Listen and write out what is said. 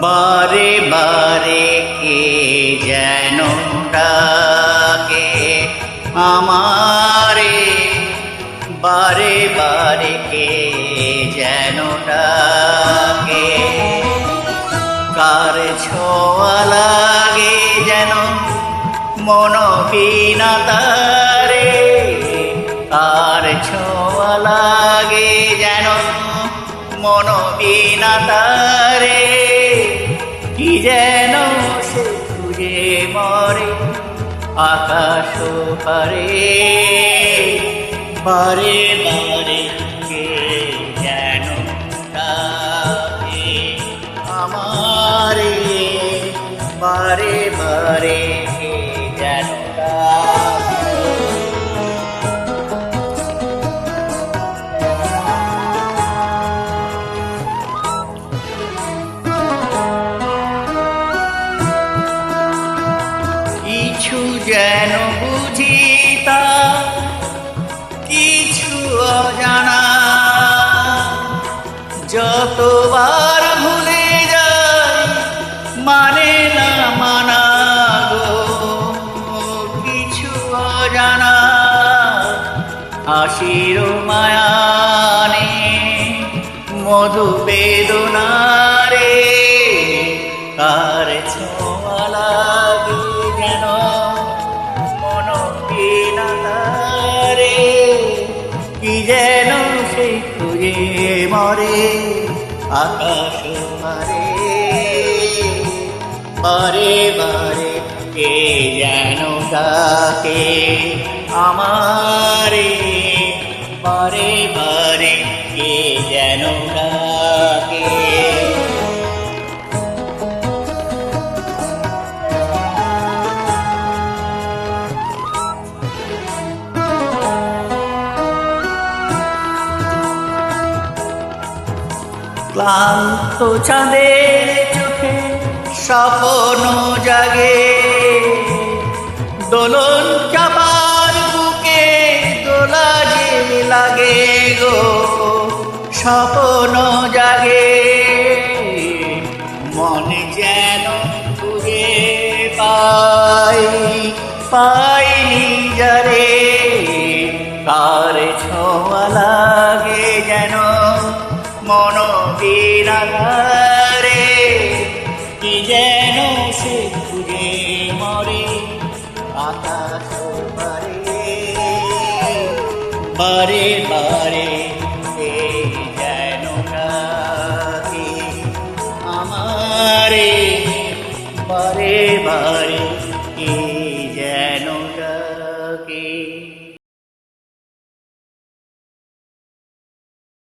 বারে বারে কে যেন ডাকে আমারে, বারে বারে কে যেন ডাকে। কার ছোঁয়া লাগে যেন মন বিনা তারে, কার ছোঁয়া লাগে যেন মন বিনা তারে। কি যেন সে খুঁজে মরে আকাশ পারে, বারে বারে কে যেন ডাকে আমারে, বারে বারে কে যেন ডাকে। কিছু যেন বুঝি তা কিছু অজানা, যতবার ভুলে যাই মানে না মানা গো। কিছু অজানা হাসির মায়ানে মধু বেদনা রে, কার ছোঁয়া লাগে যেন মন বিনা তারে। কি যেন সে খুঁজে মরে আকাশ পারে, বারে বারে কে যেন ডাকে আমারে, বারে বারে কে যেন ডাকে। ক্লান্ত চাঁদের চোখে স্বপ্ন জাগে, দোলন চাপার বুকে দোলা যে লাগে গো। স্বপ্ন জাগে মনে যেন খুঁজে পাই, পাইনি যারে। কার ছোঁয়া লাগে যেন মন বিনা তারে, কি যেন সে খুঁজে মরে আকাশ পারে, বারে বারে কে যেন ডাকে আমারে, বারে বারে